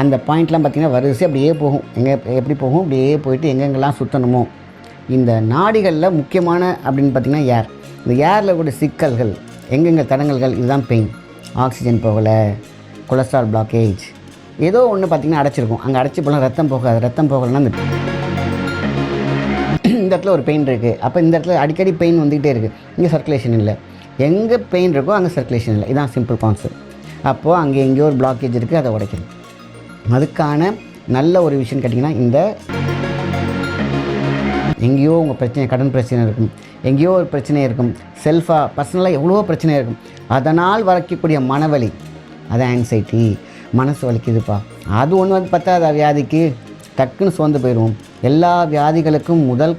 அந்த பாயிண்ட்லாம் பார்த்திங்கன்னா வரிசை அப்படியே போகும். எப்படி போகும், அப்படியே போயிட்டு எங்கெங்கெல்லாம் சுற்றணுமோ. இந்த நாடிகளில் முக்கியமான அப்படின்னு பார்த்திங்கன்னா ஏர். இந்த ஏரில் கூட சிக்கல்கள், எங்கெங்கே தடங்கல்கள், இதுதான் பெயின். ஆக்சிஜன் போகலை, கொலஸ்ட்ரால் பிளாக்கேஜ், ஏதோ ஒன்று பார்த்திங்கன்னா அடைச்சிருக்கும். அங்கே அடைச்சி போகலாம், ரத்தம் போகாது. ரத்தம் போகலைன்னா இந்த இடத்துல ஒரு பெயின் இருக்குது. அப்போ இந்த இடத்துல அடிக்கடி பெயின் வந்துக்கிட்டே இருக்குது. இங்கே சர்க்குலேஷன் இல்லை. எங்கே பெயின் இருக்கோ அங்கே சர்க்குலேஷன் இல்லை. இதுதான் சிம்பிள் கான்செப்ட். அப்போது அங்கே எங்கேயோ ஒரு பிளாக்கேஜ் இருக்குது, அதை உடைக்கணும். அதுக்கான நல்ல ஒரு விஷயம் கேட்டிங்கன்னா, இந்த எங்கேயோ உங்கள் பிரச்சனை, கடன் பிரச்சனை இருக்கும், எங்கேயோ ஒரு பிரச்சனை இருக்கும், செல்ஃபாக பர்சனலாக எவ்வளோ பிரச்சனை இருக்கும். அதனால் வரக்கூடிய மனவலி, அது ஆங்ஸைட்டி, மனசு வலிக்குதுப்பா, அது ஒன்று வந்து பார்த்தா வியாதிக்கு டக்குன்னு சோர்ந்து போயிடுவோம். எல்லா வியாதிகளுக்கும் முதல்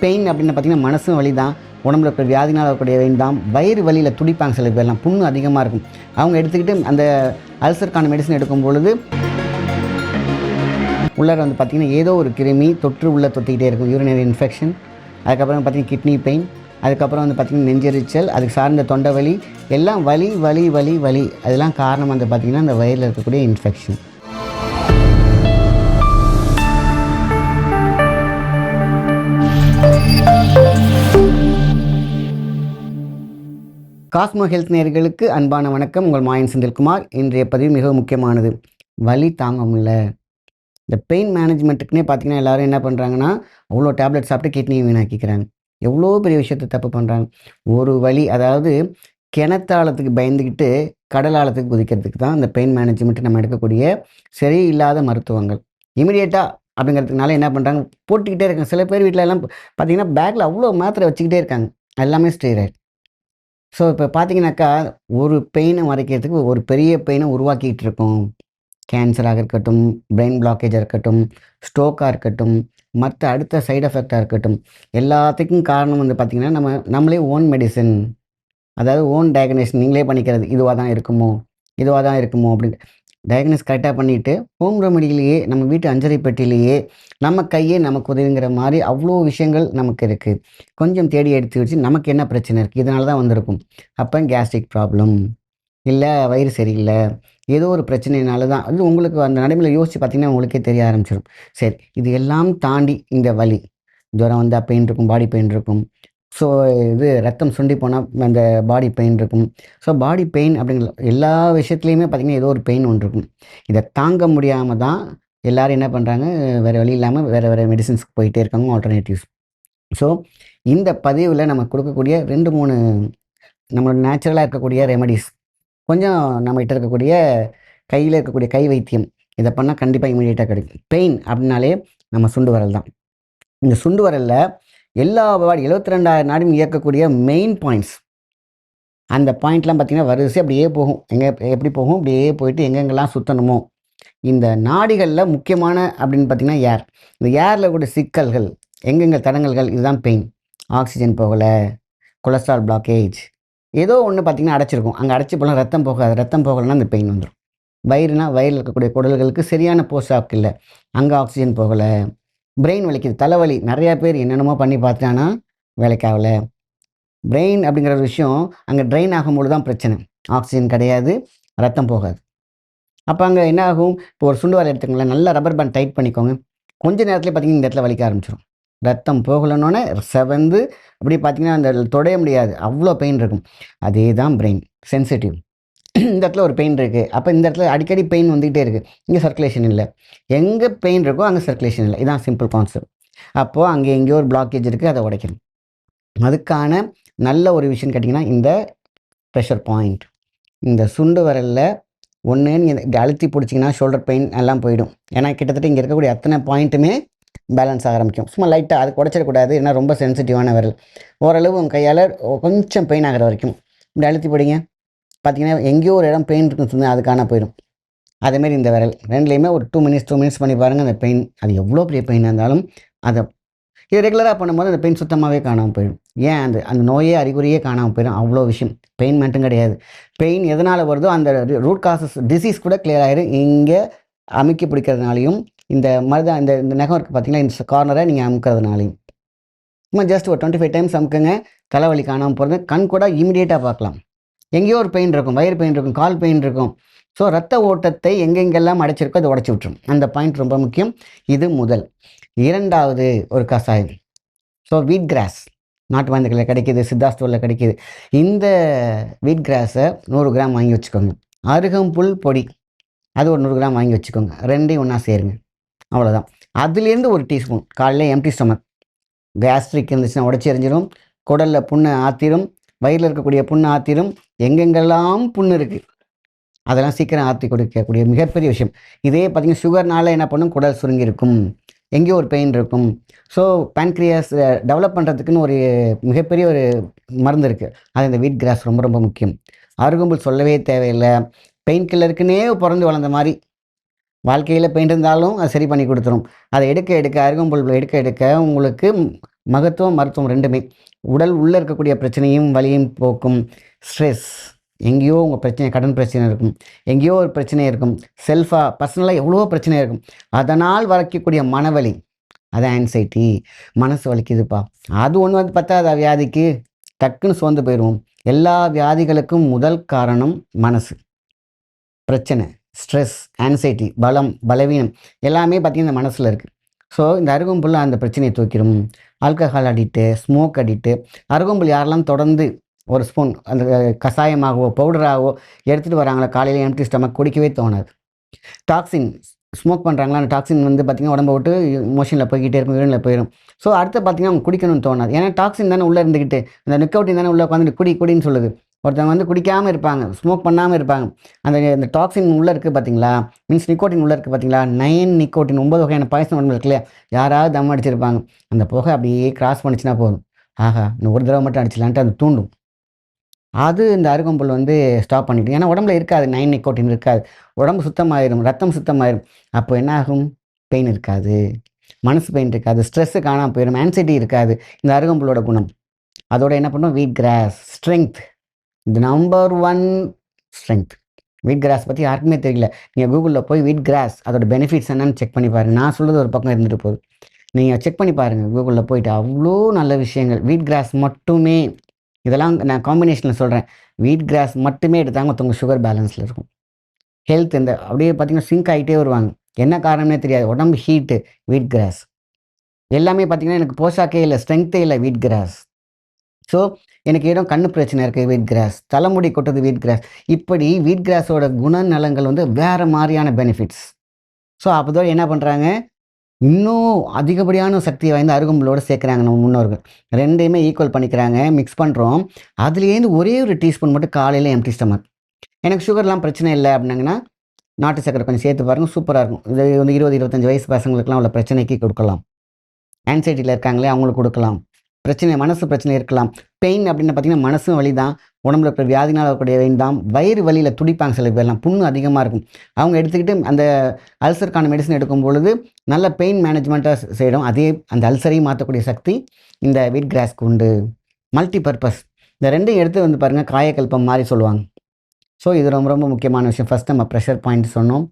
பெயின் அப்படின்னு பார்த்திங்கன்னா மனசு வலி தான். உடம்புல இருக்கிற வியாதினால் வரக்கூடிய வெயின் தான். வயிறு வலியில் துடிப்பாங்க சில பேர்லாம், புண்ணு அதிகமாக இருக்கும். அவங்க எடுத்துக்கிட்டு அந்த அல்சருக்கான மெடிசன் எடுக்கும் பொழுது உள்ளே வந்து பார்த்திங்கன்னா ஏதோ ஒரு கிருமி தொற்று உள்ளே தொத்திக்கிட்டே இருக்கும். யூரினரி இன்ஃபெக்ஷன், அதுக்கப்புறம் பார்த்திங்கன்னா கிட்னி பெயின், அதுக்கப்புறம் வந்து பார்த்திங்கன்னா நெஞ்செரிச்சல், அதுக்கு சார்ந்த தொண்டை வலி, எல்லாம் வலி வலி வலி வலி. அதெல்லாம் காரணம் வந்து பார்த்திங்கன்னா அந்த வயிறில் இருக்கக்கூடிய இன்ஃபெக்ஷன். காஸ்மோ ஹெல்த் நேயர்களுக்கு அன்பான வணக்கம். உங்கள் மாயன் செந்தில்குமார். இன்றைய பதிவு மிகவும் முக்கியமானது. வலி தாங்க முடியல. இந்த பெயின் மேனேஜ்மெண்ட்டுக்குனே பார்த்திங்கன்னா எல்லோரும் என்ன பண்ணுறாங்கன்னா, அவ்வளோ டேப்லெட் சாப்பிட்டு கிட்னியை வீணாக்கிக்கிறாங்க. எவ்வளோ பெரிய விஷயத்தை தப்பு பண்ணுறாங்க. ஒரு வலி, அதாவது கிணத்தாளத்துக்கு பயந்துக்கிட்டு கடலாளத்துக்கு குதிக்கிறதுக்கு தான் இந்த பெயின் மேனேஜ்மெண்ட் நம்ம எடுக்கக்கூடிய சரியில்லாத மருத்துவங்கள். இமிடியேட்டாக அப்படிங்கிறதுனால என்ன பண்ணுறாங்க, போட்டுக்கிட்டே இருக்காங்க. சில பேர் வீட்டில் எல்லாம் பார்த்திங்கன்னா பேக்கில் அவ்வளோ மாத்திரை வச்சுக்கிட்டே இருக்காங்க. எல்லாமே ஸ்டீராய்டு. ஸோ இப்போ பார்த்தீங்கன்னாக்கா, ஒரு பெயினை மறைக்கிறதுக்கு ஒரு பெரிய பெயினை உருவாக்கிட்டு இருக்கோம். கேன்சராக இருக்கட்டும், பிரெயின் பிளாக்கேஜாக இருக்கட்டும், ஸ்ட்ரோக்காக இருக்கட்டும், மற்ற அடுத்த சைடு எஃபெக்டாக இருக்கட்டும், எல்லாத்துக்கும் காரணம் வந்து பார்த்திங்கன்னா நம்மளே ஓன் மெடிசன், அதாவது ஓன் டயக்னேஷன் நீங்களே பண்ணிக்கிறது. இதுவாக தான் இருக்குமோ அப்படின்னு டயக்னோஸ் கரெக்டாக பண்ணிவிட்டு ஹோம் ரெமெடியிலேயே, நம்ம வீட்டு அஞ்சரை பெட்டிலேயே நம்ம கையே நமக்கு உதவிங்கிற மாதிரி அவ்வளோ விஷயங்கள் நமக்கு இருக்குது. கொஞ்சம் தேடி எடுத்து வச்சு நமக்கு என்ன பிரச்சனை இருக்குது, இதனால தான் வந்திருக்கும். அப்போ கேஸ்ட்ரிக் ப்ராப்ளம், இல்லை வயிறு சரியில்லை, ஏதோ ஒரு பிரச்சனைனால தான். அது உங்களுக்கு அந்த நடைமுறையில் யோசித்து பார்த்திங்கன்னா உங்களுக்கே தெரிய ஆரம்பிச்சிடும். சரி, இது எல்லாம் தாண்டி இந்த வலி, ஜுரம் வந்தால் பெயின் இருக்கும், பாடி பெயின் இருக்கும். ஸோ இது ரத்தம் சுண்டி போனால் அந்த பாடி பெயின் இருக்கும். ஸோ பாடி பெயின் அப்படிங்கிற எல்லா விஷயத்துலையுமே பார்த்திங்கன்னா ஏதோ ஒரு பெயின் ஒன்று இருக்கும். இதை தாங்க முடியாமல் தான் எல்லோரும் என்ன பண்ணுறாங்க, வேறு வழி இல்லாமல் வேறு மெடிசின்ஸ்க்கு போயிட்டே இருக்காங்க, ஆல்டர்னேட்டிவ்ஸ். ஸோ இந்த பதிவில் நம்ம கொடுக்கக்கூடிய 2-3 நம்மளோட நேச்சுரலாக இருக்கக்கூடிய ரெமடிஸ், கொஞ்சம் நம்மகிட்ட இருக்கக்கூடிய கையில் இருக்கக்கூடிய கை வைத்தியம், இதை பண்ணால் கண்டிப்பாக இமீடியட்டாக கிடைக்கும். பெயின் அப்படின்னாலே நம்ம சுண்டு வரல் தான். இந்த சுண்டு வரலில் எல்லா 72,000 நாடியும் இயக்கக்கூடிய மெயின் பாயிண்ட்ஸ், அந்த பாயிண்ட்லாம் பார்த்திங்கன்னா வரிசை அப்படியே போகும். எப்படி போகும், அப்படியே போயிட்டு எங்கெங்கெல்லாம் சுற்றணுமோ. இந்த நாடிகளில் முக்கியமான அப்படின்னு பார்த்திங்கன்னா ஏர். இந்த ஏரில் கூட சிக்கல்கள், எங்கெங்கே தடங்கல்கள், இதுதான் பெயின். ஆக்சிஜன் போகலை, கொலஸ்ட்ரால் பிளாக்கேஜ், ஏதோ ஒன்று பார்த்திங்கன்னா அடைச்சிருக்கும். அங்கே அடைச்சி போகலாம், ரத்தம் போகாது. ரத்தம் போகலைன்னா அந்த பெயின் வந்துடும். வயிறுனா வயிறில் இருக்கக்கூடிய குடல்களுக்கு சரியான போஸ்டாக் இல்லை, அங்கே ஆக்சிஜன் போகலை. பிரெயின் வலிக்குது, தலைவலி, நிறையா பேர் என்னென்னமோ பண்ணி பார்த்தானா வேலைக்காகலை. பிரெயின் அப்படிங்கிற ஒரு விஷயம் அங்கே ட்ரெயின் ஆகும்போது தான் பிரச்சனை. ஆக்சிஜன் கிடையாது, ரத்தம் போகாது. அப்போ அங்கே என்ன ஆகும், இப்போ ஒரு சுண்டு வரல் எடுத்துக்கோங்களேன், நல்லா ரப்பர் பேண்ட் டைட் பண்ணிக்கோங்க. கொஞ்ச நேரத்துலேயே பார்த்திங்கன்னா இந்த இடத்துல வலிக்க ஆரம்பிச்சிடும். ரத்தம் போகலன்னொன்னே செவந்து அப்படி பார்த்திங்கன்னா அந்த தொடைய முடியாது, அவ்வளோ பெயின் இருக்கும். அதே தான் பிரெயின் சென்சிட்டிவ். இந்த இடத்துல ஒரு பெயின் இருக்குது. அப்போ இந்த இடத்துல அடிக்கடி பெயின் வந்துக்கிட்டே இருக்குது. இங்கே சர்க்குலேஷன் இல்லை. எங்கே பெயின் இருக்கோ அங்கே சர்க்குலேஷன் இல்லை. இதுதான் சிம்பிள் கான்செப்ட். அப்போது அங்கே எங்கேயோ ஒரு பிளாக்கேஜ் இருக்குது, அதை உடைக்கணும். அதுக்கான நல்ல ஒரு விஷயம் கேட்டிங்கன்னா, இந்த ப்ரெஷர் பாயிண்ட், இந்த சுண்டு வரலில் ஒன்று நீங்கள் அழுத்தி பிடிச்சிங்கன்னா ஷோல்டர் பெயின் எல்லாம் போயிடும். ஏன்னா கிட்டத்தட்ட இங்கே இருக்கக்கூடிய அத்தனை பாயிண்ட்டுமே பேலன்ஸ் ஆக ஆரம்பிக்கும். சும்மா லைட்டாக அதுக்கு உடைச்சிடக்கூடாது, ஏன்னா ரொம்ப சென்சிட்டிவான விரல். ஓரளவு உங்கள் கையால் கொஞ்சம் பெயின் ஆகிற வரைக்கும் இப்படி அழுத்தி பிடிங்க. பார்த்திங்கன்னா எங்கேயோ ஒரு இடம் பெயின் இருக்குன்னு சொன்னால் அதுக்கான போயிடும். அதேமாரி இந்த விரல் ரெண்டுலேயுமே ஒரு 2 மினிட்ஸ் பண்ணி பாருங்கள். அந்த பெயின், அது எவ்வளோ பெரிய பெயினாக இருந்தாலும் அதை இது ரெகுலராக பண்ணும்போது அந்த பெயின் சுத்தமாகவே காணாமல் போயிடும். ஏன் அந்த நோயே அறிகுறியே காணாமல் போயிடும். அவ்வளோ விஷயம். பெயின் மட்டும் கிடையாது, பெயின் எதனால் வருதோ அந்த ரூட் காசஸ் டிசீஸ் கூட கிளியர் ஆகிடும். இங்கே அமுக்கி பிடிக்கிறதுனாலையும், இந்த மருதா இந்த நகம் இருக்குது பார்த்திங்கன்னா, இந்த கார்னரை நீங்கள் அமுக்கிறதுனாலையும், சும்மா ஜஸ்ட் ஒரு 25 டைம்ஸ் அமுக்குங்க. தலைவலி காணாமல் போகிறது கண் கூட இமீடியட்டாக பார்க்கலாம். எங்கேயோ ஒரு பெயின் இருக்கும், வயிறு பெயின் இருக்கும், கால் பெயின் இருக்கும். ஸோ ரத்த ஓட்டத்தை எங்கெங்கெல்லாம் அடைச்சிருக்கோ அதை உடச்சி விட்டுரும். அந்த பாயிண்ட் ரொம்ப முக்கியம். இது முதல். 2வது ஒரு கஷாயம். ஸோ வீட் கிராஸ் நாட்டு மருந்துகளில் கிடைக்கிது, சித்தா ஸ்டோரில் கிடைக்கிது. இந்த வீட் கிராஸை 100 கிராம் வாங்கி வச்சுக்கோங்க. அருகம்புல் பொடி அது ஒரு 100 கிராம் வாங்கி வச்சுக்கோங்க. 2யும் ஒன்றா சேருங்க. அவ்வளோதான். அதுலேருந்து ஒரு டீஸ்பூன் காலையில் எம்டி ஸ்டொமக். கேஸ்ட்ரிக் இருந்துச்சுன்னா உடச்சி எறிஞ்சிடும், குடலில் புண்ணை ஆற்றிடும், வயிறில் இருக்கக்கூடிய புண்ணை ஆற்றிடும், எங்கெங்கெல்லாம் புண்ணு இருக்குது அதெல்லாம் சீக்கிரம் ஆற்றி கொடுக்கக்கூடிய மிகப்பெரிய விஷயம். இதே பார்த்திங்கன்னா சுகர்னால என்ன பண்ணும், குடல் சுருங்கி இருக்கும், எங்கேயோ ஒரு பெயின் இருக்கும். ஸோ பேன்க்ரியாஸ் டெவலப் பண்ணுறதுக்குன்னு ஒரு மிகப்பெரிய ஒரு மருந்து இருக்குது. அது இந்த வீட் கிராஸ் ரொம்ப ரொம்ப முக்கியம். அருகம்புல் சொல்லவே தேவையில்லை. பெயின் கில்லருக்குன்னே பிறந்து வளர்ந்த மாதிரி வாழ்க்கையில் பெயின் இருந்தாலும் அது சரி பண்ணி கொடுத்துரும். அதை எடுக்க அருகம்புல் எடுக்க உங்களுக்கு மகத்துவம் மருத்துவம் ரெண்டுமே. உடல் உள்ளே இருக்கக்கூடிய பிரச்சனையும் வலியும் போக்கும். ஸ்ட்ரெஸ் எங்கேயோ உங்கள் பிரச்சனை, கடன் பிரச்சனை இருக்கும், எங்கேயோ ஒரு பிரச்சனை இருக்கும், செல்ஃபாக பர்சனலாக எவ்வளோ பிரச்சனை இருக்கும். அதனால் வளர்க்கக்கூடிய மனவலி, அது ஆன்சைட்டி, மனசு வலிக்குதுப்பா, அது ஒன்று வந்து பத்தாத வியாதிக்கு டக்குன்னு சோர்ந்து போயிடுவோம். எல்லா வியாதிகளுக்கும் முதல் காரணம் மனசு பிரச்சனை. ஸ்ட்ரெஸ், ஆன்சைட்டி, பலவீனம் எல்லாமே பார்த்திங்கன்னா இந்த மனசில் இருக்குது. ஸோ இந்த அருகம்புல் அந்த பிரச்சனையை தூக்கிடும். ஆல்கஹால் அடிக்ட்டு, ஸ்மோக் அடிக்ட்டு, அருகம்புல் யாரெல்லாம் தொடர்ந்து ஒரு ஸ்பூன் அந்த கஷாயமாகவோ பவுடராகவோ எடுத்துகிட்டு வராங்களோ காலையில் எம்டி ஸ்டமக் குடிக்கவே தோணாது. டாக்ஸின் ஸ்மோக் பண்ணுறாங்களா, அந்த டாக்ஸின் வந்து பார்த்திங்கன்னா உடம்பை விட்டு மோஷனில் போய்கிட்டே இருக்கும், யூரினில் போயிடும். ஸோ அடுத்து பார்த்திங்கன்னா அவங்க குடிக்கணும்னு தோணாது. ஏன்னா டாக்ஸின் தானே உள்ளே இருந்துக்கிட்டு அந்த நிக்கோட்டின் தானே உள்ளே உட்காந்துட்டு குடின்னு சொல்லுது. ஒருத்தவங்க வந்து குடிக்காமல் இருப்பாங்க, ஸ்மோக் பண்ணாமல் இருப்பாங்க. அந்த டாக்ஸின் உள்ளே இருக்குது பார்த்தீங்களா, மீன்ஸ் நிக்கோட்டின் உள்ளே இருக்குது பார்த்தீங்களா, 9 நிக்கோட்டின் 9 வகையான பாய்சன் உடம்பு இருக்குல்லையா, யாராவது தம் அடிச்சிருப்பாங்க. அந்த புகை அப்படியே கிராஸ் பண்ணிச்சுன்னா போதும், ஆஹா இன்னும் ஒரு தடவை மட்டும் அடிச்சிடலான்ட்டு அது தூண்டும். அது இந்த அருகம்புல் வந்து ஸ்டாப் பண்ணிவிடும். ஏன்னா உடம்புல இருக்காது, 9 நிக்கோட்டின் இருக்காது, உடம்பு சுத்தமாயிடும், ரத்தம் சுத்தமாயிடும். அப்போ என்ன ஆகும், பெயின் இருக்காது, மனசு பெயின் இருக்காது, ஸ்ட்ரெஸ்ஸு காணாமல் போயிடும், ஆன்சைட்டி இருக்காது. இந்த அருகம்புல்லோட குணம். அதோட என்ன பண்ணும், வீட் கிராஸ் ஸ்ட்ரென்த், இந்த நம்பர் 1 ஸ்ட்ரென்த். வீட் கிராஸ் பற்றி யாருக்குமே தெரியல. நீங்கள் கூகுளில் போய் வீட் கிராஸ் அதோட பெனிஃபிட்ஸ் என்னன்னு செக் பண்ணி பாருங்கள். நான் சொல்கிறது ஒரு பக்கம் இருந்துட்டு போகுது, நீங்கள் செக் பண்ணி பாருங்கள் கூகுளில் போயிட்டு. அவ்வளோ நல்ல விஷயங்கள். வீட் கிராஸ் மட்டுமே, இதெல்லாம் நான் காம்பினேஷனில் சொல்கிறேன். வீட் கிராஸ் மட்டுமே எடுத்தாங்க ஒருத்தவங்க சுகர் பேலன்ஸில் இருக்கும். ஹெல்த் இந்த அப்படியே பார்த்திங்கன்னா சிங்க் ஆகிட்டே வருவாங்க. என்ன காரணமே தெரியாது, உடம்பு ஹீட்டு, வீட் கிராஸ். எல்லாமே பார்த்திங்கன்னா எனக்கு போஷாக்கே இல்லை, ஸ்ட்ரென்த்தே இல்லை, வீட் கிராஸ். ஸோ எனக்கு ஏதோ கண்ணு பிரச்சனை இருக்குது, வீட் கிராஸ். தலைமுடி கொட்டது, வீட் கிராஸ். இப்படி வீட் கிராஸோட குணநலங்கள் வந்து வேறு மாதிரியான பெனிஃபிட்ஸ். ஸோ அப்போதான் என்ன பண்ணுறாங்க, இன்னும் அதிகப்படியான சக்தி வாய்ந்த அருகம்புல்லோடு சேர்க்குறாங்க நம்ம முன்னோர்கள். ரெண்டையுமே ஈக்குவல் பண்ணிக்கிறாங்க, மிக்ஸ் பண்ணுறோம். அதுலேருந்து ஒரே ஒரு டீஸ்பூன் மட்டும் காலையில் எம்டி ஸ்டமக். எனக்கு சுகர்லாம் பிரச்சனை இல்லை அப்படின்னாங்கன்னா நாட்டு சக்கரை கொஞ்சம் சேர்த்து பாருங்கள், சூப்பராக இருக்கும். இது வந்து 20-25 வயசு பசங்களுக்குலாம் உள்ள பிரச்சனைக்கு கொடுக்கலாம். ஆன்சைட்டியில் இருக்காங்களே அவங்களுக்கு கொடுக்கலாம். பிரச்சனை, மனசு பிரச்சனை இருக்கலாம். பெயின் அப்படின்னு பார்த்தீங்கன்னா மனசும் வலி தான், உடம்புல இருக்கிற வியாதினால் வரக்கூடிய வெயின் தான். வயிறு வலியில் துடிப்பாங்க சில பேர்லாம், புண்ணு அதிகமாக இருக்கும். அவங்க எடுத்துக்கிட்டு அந்த அல்சருக்கான மெடிசன் எடுக்கும் பொழுது நல்ல பெயின் மேனேஜ்மெண்ட்டாக செய்யணும். அதே அந்த அல்சரையும் மாற்றக்கூடிய சக்தி இந்த வீட் கிராஸ்க்கு உண்டு. Multi purpose. இந்த ரெண்டையும் எடுத்து வந்து பாருங்கள், காயக்கல்பம் மாதிரி சொல்லுவாங்க. ஸோ இது ரொம்ப ரொம்ப முக்கியமான விஷயம். ஃபஸ்ட் நம்ம ப்ரெஷர் பாயிண்ட் சொன்னோம்,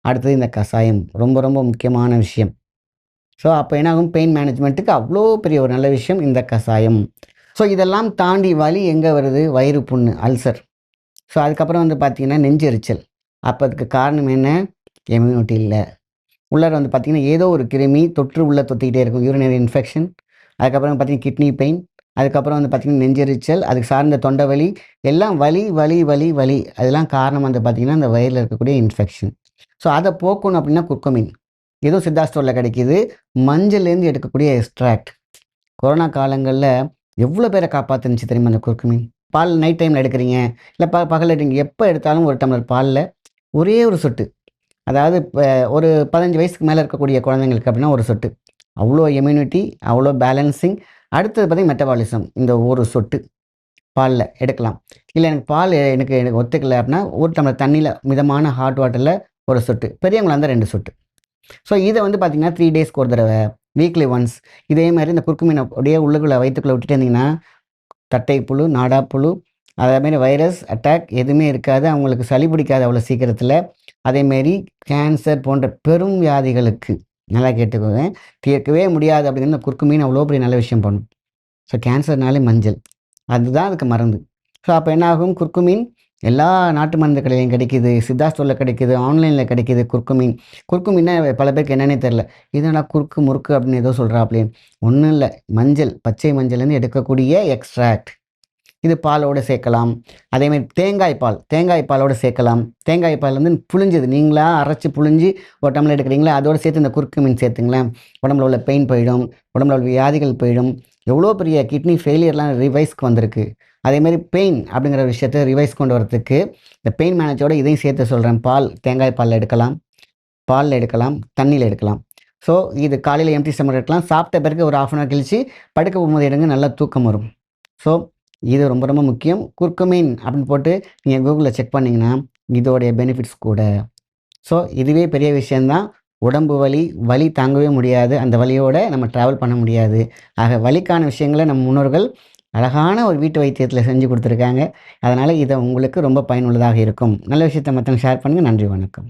அடுத்தது இந்த கஷாயம் ரொம்ப ரொம்ப முக்கியமான விஷயம். ஸோ அப்போ என்னாகும், பெயின் மேனேஜ்மெண்ட்டுக்கு அவ்வளோ பெரிய ஒரு நல்ல விஷயம் இந்த கஷாயம். ஸோ இதெல்லாம் தாண்டி வலி எங்கே வருது, வயிறு புண்ணு, அல்சர். ஸோ அதுக்கப்புறம் வந்து பார்த்திங்கன்னா நெஞ்செரிச்சல். அப்போ அதுக்கு காரணம் என்ன, இம்யூனிட்டி இல்லை. உள்ளார வந்து பார்த்திங்கன்னா ஏதோ ஒரு கிருமி தொற்று உள்ளே தொத்திக்கிட்டே இருக்கும், யூரினரி இன்ஃபெக்ஷன். அதுக்கப்புறம் பார்த்திங்கன்னா கிட்னி பெயின், அதுக்கப்புறம் வந்து பார்த்திங்கன்னா நெஞ்செரிச்சல், அதுக்கு சார்ந்த தொண்டை வலி, எல்லாம் வலி வலி வலி வலி. அதெல்லாம் காரணம் வந்து பார்த்திங்கன்னா இந்த வயிறில் இருக்கக்கூடிய இன்ஃபெக்ஷன். ஸோ அதை போக்கணும் அப்படின்னா குர்குமின், ஏதோ சித்தா ஸ்டோரில் கிடைக்கிது. மஞ்சள்லேருந்து எடுக்கக்கூடிய எக்ஸ்ட்ராக்ட். கொரோனா காலங்களில் எவ்வளோ பேரை காப்பாற்றுனுச்சு தெரியுமா அந்த குர்குமின். பால் நைட் டைமில் எடுக்கிறீங்க, இல்லை பகல் எடுங்க, எப்போ எடுத்தாலும் ஒரு டம்ளர் பாலில் ஒரே ஒரு சொட்டு, அதாவது இப்போ ஒரு 15 வயசுக்கு மேலே இருக்கக்கூடிய குழந்தைங்களுக்கு அப்படின்னா ஒரு சொட்டு, அவ்வளோ இம்யூனிட்டி, அவ்வளோ பேலன்சிங். அடுத்தது பார்த்திங்கன்னா மெட்டபாலிசம். இந்த ஒரு சொட்டு பாலில் எடுக்கலாம். இல்லை எனக்கு பால் எனக்கு ஒத்துக்கலை அப்படின்னா ஒரு டம்ளர் தண்ணியில் மிதமான ஹாட் வாட்டரில் ஒரு சொட்டு, பெரியவங்களாக இருந்தால் 2 சொட்டு. ஸோ இதை வந்து பார்த்திங்கன்னா 3 டேஸ்க்கு ஒரு தடவை, வீக்லி ஒன்ஸ் இதே மாதிரி இந்த குர்குமினை அப்படியே உள்ளுக்குள்ளே வயிற்றுக்குள்ளே விட்டுட்டு இருந்தீங்கன்னா தட்டைப்புழு, நாடாப்புழு, அதேமாரி வைரஸ் அட்டாக் எதுவுமே இருக்காது. அவங்களுக்கு சளி பிடிக்காது அவ்வளோ சீக்கிரத்தில். அதேமாரி கேன்சர் போன்ற பெரும் வியாதிகளுக்கு நல்லா கேட்டுக்கோங்க, தீர்க்கவே முடியாது அப்படிங்கிற குர்குமின் அவ்வளோ பெரிய நல்ல விஷயம் பண்ணும். ஸோ கேன்சர்னாலே மஞ்சள், அதுதான் அதுக்கு மருந்து. ஸோ அப்போ என்ன ஆகும், குர்குமின் எல்லா நாட்டு மருந்து கடையிலையும் கிடைக்குது, சித்தா ஸ்டோரில் கிடைக்குது, ஆன்லைனில் கிடைக்குது குர்குமின். குர்குமின்னா பல பேருக்கு என்னன்னே தெரில. இது என்னடா குறுக்கு முறுக்கு அப்படின்னு ஏதோ சொல்கிறாப்பளே. ஒன்றும் இல்லை, மஞ்சள், பச்சை மஞ்சள்லேருந்து எடுக்கக்கூடிய எக்ஸ்ட்ராக்ட். இது பாலோடு சேர்க்கலாம். அதேமாதிரி தேங்காய் பாலோடு சேர்க்கலாம். தேங்காய் பால் வந்து புழிஞ்சது நீங்களா அரைச்சி புழிஞ்சு ஒரு டம்ளர் எடுக்கிறீங்களா, அதோடு சேர்த்து இந்த குர்குமின் சேர்த்துங்களேன். உடம்புல உள்ள பெயின் போயிடும், உடம்புல உள்ள வியாதிகள் போயிடும். எவ்வளோ பெரிய கிட்னி ஃபெயிலியர்லாம் ரிவைஸ்க்கு வந்திருக்கு. அதேமாதிரி பெயின் அப்படிங்கிற விஷயத்தை ரிவைஸ் கொண்டு வரதுக்கு இந்த பெயின் மேனேஜோட இதையும் சேர்த்து சொல்கிறேன். தேங்காய் பாலில் எடுக்கலாம், பாலில் எடுக்கலாம், தண்ணியில் எடுக்கலாம். ஸோ இது காலையில் எம்டி ஸ்டமக் எடுக்கலாம். சாப்பிட்ட பிறகு ஒரு 1/2 அன் ஹவர் கழித்து படுக்க போகும்போது எடுங்க, நல்லா தூக்கம் வரும். ஸோ இது ரொம்ப ரொம்ப முக்கியம். குர்குமின் அப்படின்னு போட்டு நீங்கள் கூகுளில் செக் பண்ணிங்கன்னா இதோடைய பெனிஃபிட்ஸ் கூட. ஸோ இதுவே பெரிய விஷயந்தான். உடம்பு வலி தாங்கவே முடியாது. அந்த வலியோடு நம்ம ட்ராவல் பண்ண முடியாது. ஆக வலிக்கான விஷயங்களை நம்ம முன்னோர்கள் அழகான ஒரு வீட்டு வைத்தியத்தில் செஞ்சு கொடுத்துருக்காங்க. அதனால் இதை உங்களுக்கு ரொம்ப பயனுள்ளதாக இருக்கும். நல்ல விஷயத்தை மற்றவங்க ஷேர் பண்ணுங்கள். நன்றி, வணக்கம்.